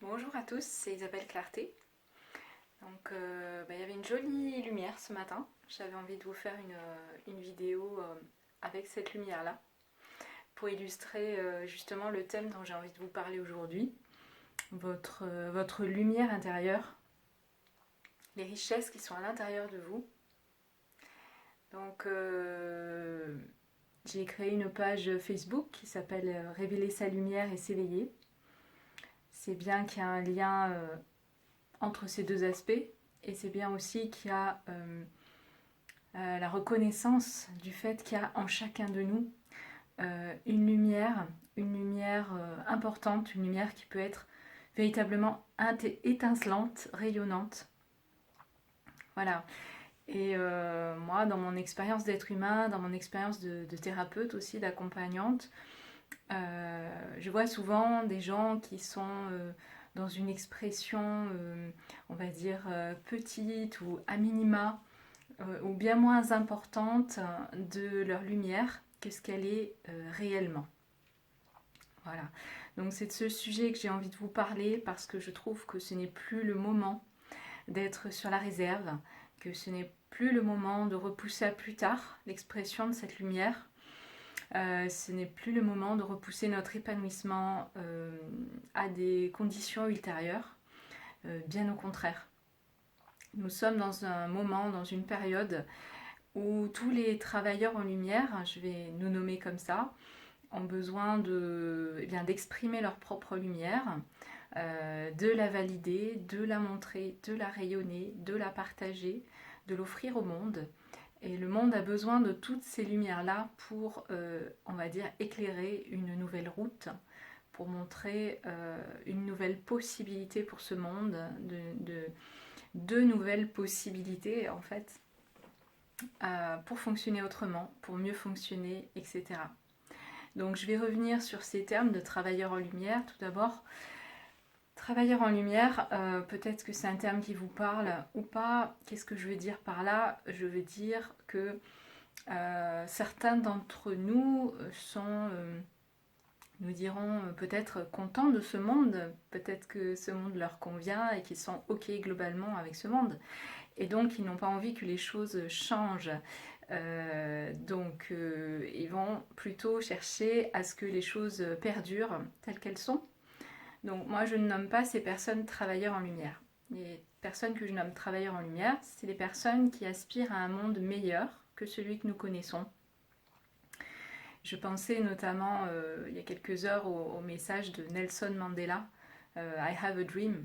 Bonjour à tous, c'est Isabelle Clarté. Donc, il y avait une jolie lumière ce matin. J'avais envie de vous faire une vidéo avec cette lumière-là pour illustrer justement le thème dont j'ai envie de vous parler aujourd'hui. Votre lumière intérieure, les richesses qui sont à l'intérieur de vous. Donc, j'ai créé une page Facebook qui s'appelle Révéler sa lumière et s'éveiller. C'est bien qu'il y a un lien entre ces deux aspects et c'est bien aussi qu'il y a la reconnaissance du fait qu'il y a en chacun de nous une lumière importante, une lumière qui peut être véritablement étincelante, rayonnante. Voilà. Et moi, dans mon expérience d'être humain, dans mon expérience de thérapeute aussi, d'accompagnante, je vois souvent des gens qui sont dans une expression, on va dire, petite ou à minima, ou bien moins importante de leur lumière que ce qu'elle est réellement. Voilà. Donc c'est de ce sujet que j'ai envie de vous parler parce que je trouve que ce n'est plus le moment d'être sur la réserve, que ce n'est plus le moment de repousser à plus tard l'expression de cette lumière. Ce n'est plus le moment de repousser notre épanouissement à des conditions ultérieures, bien au contraire. Nous sommes dans un moment, dans une période où tous les travailleurs en lumière, je vais nous nommer comme ça, ont besoin d'exprimer leur propre lumière, de la valider, de la montrer, de la rayonner, de la partager, de l'offrir au monde. Et le monde a besoin de toutes ces lumières-là pour, on va dire, éclairer une nouvelle route, pour montrer une nouvelle possibilité pour ce monde, de nouvelles possibilités en fait, pour fonctionner autrement, pour mieux fonctionner, etc. Donc je vais revenir sur ces termes de travailleur en lumière. Tout d'abord, travailleur en lumière, peut-être que c'est un terme qui vous parle ou pas. Qu'est-ce que je veux dire par là? Je veux dire que certains d'entre nous sont, nous dirons, peut-être contents de ce monde, peut-être que ce monde leur convient et qu'ils sont OK globalement avec ce monde. Et donc ils n'ont pas envie que les choses changent. Ils vont plutôt chercher à ce que les choses perdurent telles qu'elles sont. Donc moi je ne nomme pas ces personnes travailleurs en lumière. Les personnes que je nomme travailleurs en lumière, c'est les personnes qui aspirent à un monde meilleur que celui que nous connaissons. Je pensais notamment il y a quelques heures au message de Nelson Mandela, I have a dream,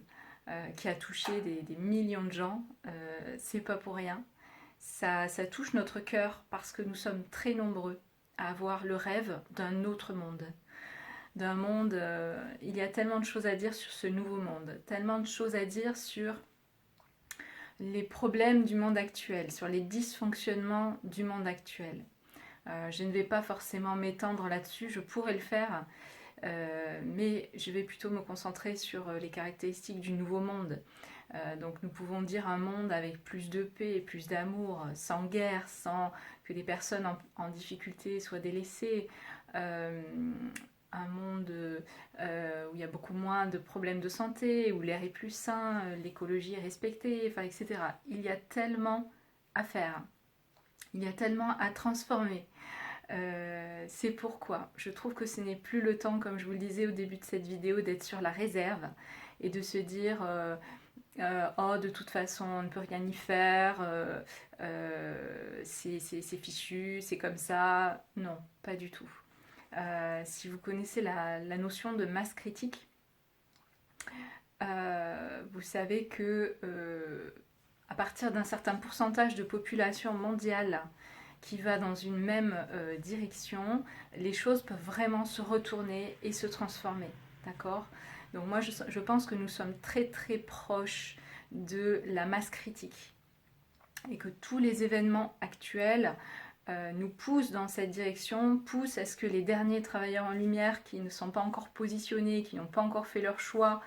qui a touché des millions de gens. C'est pas pour rien. Ça touche notre cœur parce que nous sommes très nombreux à avoir le rêve d'un autre monde. D'un monde, il y a tellement de choses à dire sur ce nouveau monde, tellement de choses à dire sur les problèmes du monde actuel, sur les dysfonctionnements du monde actuel. Je ne vais pas forcément m'étendre là-dessus, je pourrais le faire, mais je vais plutôt me concentrer sur les caractéristiques du nouveau monde. Donc nous pouvons dire un monde avec plus de paix, plus d'amour, sans guerre, sans que des personnes en difficulté soient délaissées. Un monde où il y a beaucoup moins de problèmes de santé, où l'air est plus sain, l'écologie est respectée, enfin, etc. Il y a tellement à faire, il y a tellement à transformer. C'est pourquoi je trouve que ce n'est plus le temps, comme je vous le disais au début de cette vidéo, d'être sur la réserve et de se dire oh de toute façon on ne peut rien y faire, c'est fichu, c'est comme ça. Non, pas du tout. Si vous connaissez la notion de masse critique, vous savez que à partir d'un certain pourcentage de population mondiale qui va dans une même direction, les choses peuvent vraiment se retourner et se transformer. D'accord? Donc moi je pense que nous sommes très très proches de la masse critique et que tous les événements actuels nous poussent dans cette direction, poussent à ce que les derniers travailleurs en lumière qui ne sont pas encore positionnés, qui n'ont pas encore fait leur choix,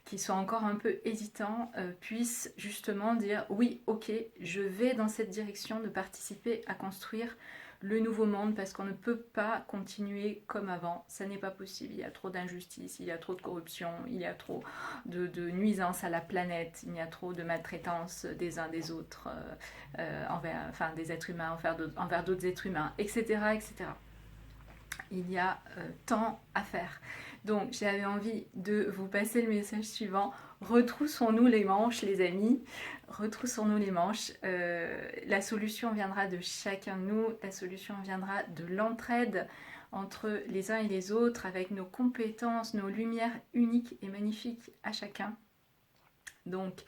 qui sont encore un peu hésitants, puissent justement dire oui, ok, je vais dans cette direction de participer à construire le nouveau monde parce qu'on ne peut pas continuer comme avant. Ça n'est pas possible. Il y a trop d'injustice, il y a trop de corruption, il y a trop de nuisances à la planète, il y a trop de maltraitance des uns des autres, enfin des êtres humains envers d'autres êtres humains, etc., etc. Il y a tant à faire. Donc j'avais envie de vous passer le message suivant. Retroussons-nous les manches, les amis. Retroussons-nous les manches. La solution viendra de chacun de nous. La solution viendra de l'entraide entre les uns et les autres, avec nos compétences, nos lumières uniques et magnifiques à chacun. Donc,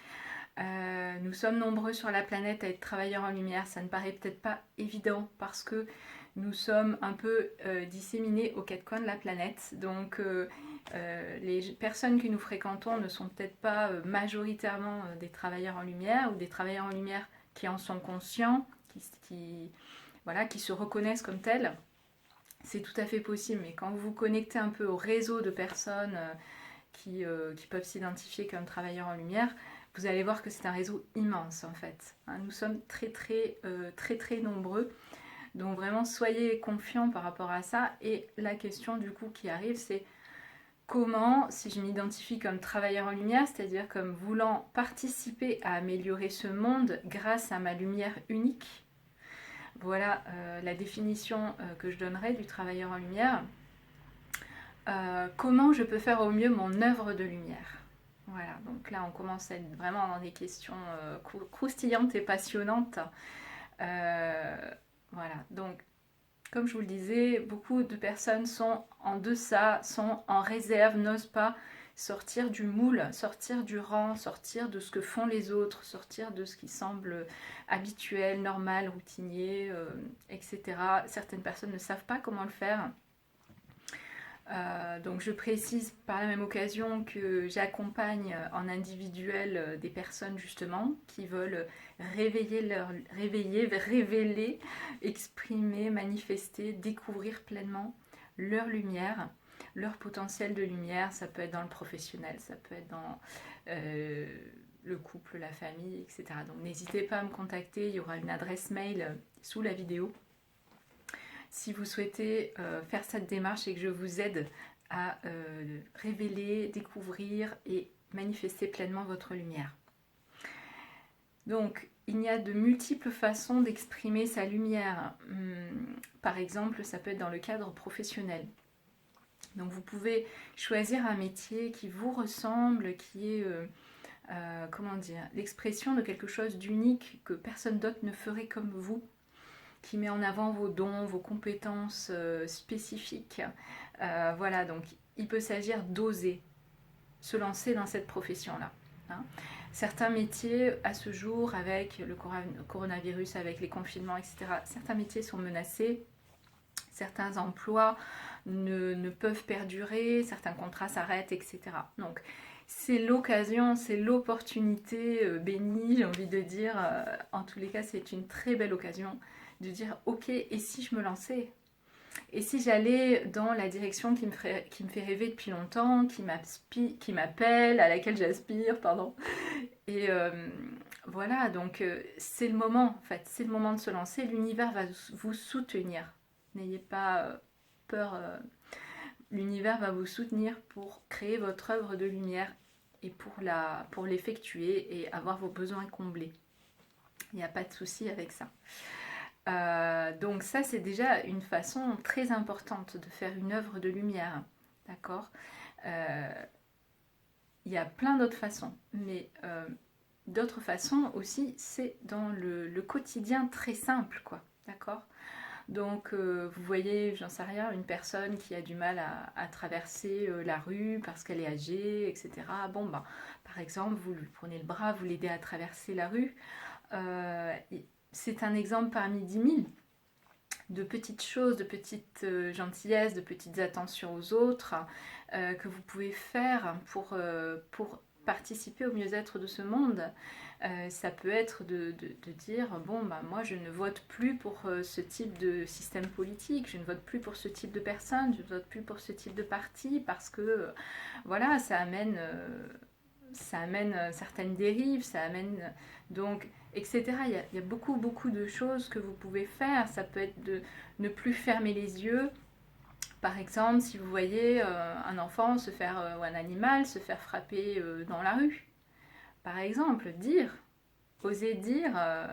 nous sommes nombreux sur la planète à être travailleurs en lumière. Ça ne paraît peut-être pas évident parce que nous sommes un peu disséminés aux quatre coins de la planète. Donc, les personnes que nous fréquentons ne sont peut-être pas majoritairement des travailleurs en lumière ou des travailleurs en lumière qui en sont conscients, qui se reconnaissent comme tels. C'est tout à fait possible, mais quand vous vous connectez un peu au réseau de personnes qui peuvent s'identifier comme travailleurs en lumière, vous allez voir que c'est un réseau immense en fait. Nous sommes très nombreux. Donc vraiment, soyez confiants par rapport à ça. Et la question du coup qui arrive, c'est comment, si je m'identifie comme travailleur en lumière, c'est-à-dire comme voulant participer à améliorer ce monde grâce à ma lumière unique, voilà la définition que je donnerai du travailleur en lumière. Comment je peux faire au mieux mon œuvre de lumière? Voilà, donc là on commence à être vraiment dans des questions croustillantes et passionnantes. Voilà, donc comme je vous le disais, beaucoup de personnes sont en deçà, sont en réserve, n'osent pas sortir du moule, sortir du rang, sortir de ce que font les autres, sortir de ce qui semble habituel, normal, routinier, etc. Certaines personnes ne savent pas comment le faire. Donc je précise par la même occasion que j'accompagne en individuel des personnes justement qui veulent révéler, exprimer, manifester, découvrir pleinement leur lumière, leur potentiel de lumière. Ça peut être dans le professionnel, ça peut être dans le couple, la famille, etc. Donc n'hésitez pas à me contacter, il y aura une adresse mail sous la vidéo. Si vous souhaitez faire cette démarche et que je vous aide à révéler, découvrir et manifester pleinement votre lumière. Donc, il y a de multiples façons d'exprimer sa lumière. Par exemple, ça peut être dans le cadre professionnel. Donc, vous pouvez choisir un métier qui vous ressemble, qui est l'expression de quelque chose d'unique que personne d'autre ne ferait comme vous, qui met en avant vos dons, vos compétences spécifiques. Voilà, donc il peut s'agir d'oser se lancer dans cette profession-là. Certains métiers, à ce jour, avec le coronavirus, avec les confinements, etc., certains métiers sont menacés, certains emplois ne peuvent perdurer, certains contrats s'arrêtent, etc. Donc, c'est l'occasion, c'est l'opportunité bénie, j'ai envie de dire. En tous les cas, c'est une très belle occasion de dire ok, et si je me lançais? Et si j'allais dans la direction qui me fait rêver depuis longtemps, qui m'appelle, à laquelle j'aspire, pardon. Et voilà, donc c'est le moment en fait, c'est le moment de se lancer, l'univers va vous soutenir. N'ayez pas peur, l'univers va vous soutenir pour créer votre œuvre de lumière et pour l'effectuer et avoir vos besoins comblés. Il n'y a pas de souci avec ça. Donc ça c'est déjà une façon très importante de faire une œuvre de lumière, d'accord. Il y a plein d'autres façons, mais d'autres façons aussi, c'est dans le quotidien très simple, quoi, d'accord. Donc vous voyez, j'en sais rien, une personne qui a du mal à traverser la rue parce qu'elle est âgée, etc. Bon, bah, par exemple, vous lui prenez le bras, vous l'aidez à traverser la rue. C'est un exemple parmi 10 000 de petites choses, de petites gentillesses, de petites attentions aux autres que vous pouvez faire pour participer au mieux-être de ce monde. Ça peut être de dire, bon, bah, moi je ne vote plus pour ce type de système politique, je ne vote plus pour ce type de personne, je ne vote plus pour ce type de parti parce que voilà, ça amène certaines dérives, ça amène... Donc etc. Il y a beaucoup, beaucoup de choses que vous pouvez faire. Ça peut être de ne plus fermer les yeux. Par exemple, si vous voyez un enfant se faire, ou un animal se faire frapper dans la rue. Par exemple, oser dire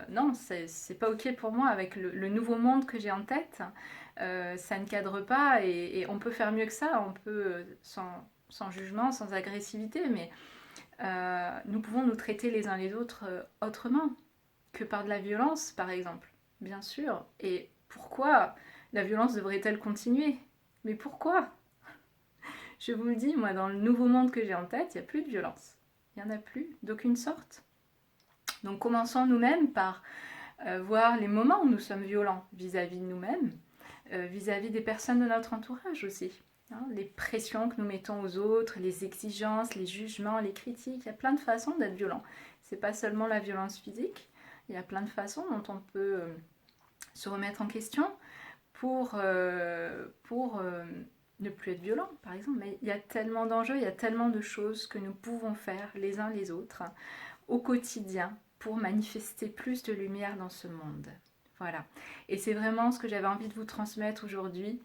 non, c'est pas ok pour moi avec le nouveau monde que j'ai en tête. Ça ne cadre pas et on peut faire mieux que ça. On peut, sans jugement, sans agressivité, mais nous pouvons nous traiter les uns les autres autrement que par de la violence, par exemple. Bien sûr. Et pourquoi la violence devrait-elle continuer? Mais pourquoi? Je vous le dis, moi, dans le nouveau monde que j'ai en tête, il n'y a plus de violence. Il n'y en a plus, d'aucune sorte. Donc commençons nous-mêmes par voir les moments où nous sommes violents vis-à-vis de nous-mêmes, vis-à-vis des personnes de notre entourage aussi. Hein, les pressions que nous mettons aux autres, les exigences, les jugements, les critiques, il y a plein de façons d'être violent. C'est pas seulement la violence physique, il y a plein de façons dont on peut se remettre en question pour ne plus être violent, par exemple. Mais il y a tellement d'enjeux, il y a tellement de choses que nous pouvons faire les uns les autres au quotidien pour manifester plus de lumière dans ce monde. Voilà. Et c'est vraiment ce que j'avais envie de vous transmettre aujourd'hui.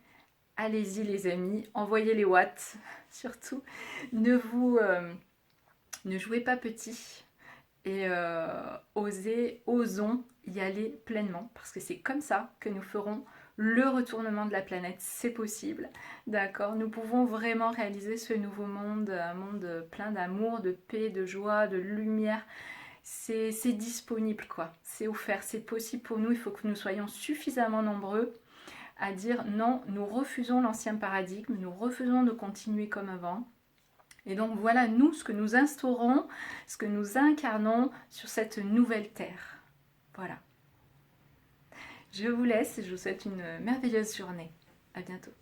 Allez-y les amis, envoyez les watts, surtout. Ne jouez pas petit et osons y aller pleinement parce que c'est comme ça que nous ferons le retournement de la planète, c'est possible, d'accord? Nous pouvons vraiment réaliser ce nouveau monde, un monde plein d'amour, de paix, de joie, de lumière. C'est disponible quoi, c'est offert, c'est possible pour nous, il faut que nous soyons suffisamment nombreux à dire non, nous refusons l'ancien paradigme, nous refusons de continuer comme avant. Et donc voilà, nous, ce que nous instaurons, ce que nous incarnons sur cette nouvelle terre. Voilà. Je vous laisse et je vous souhaite une merveilleuse journée. À bientôt.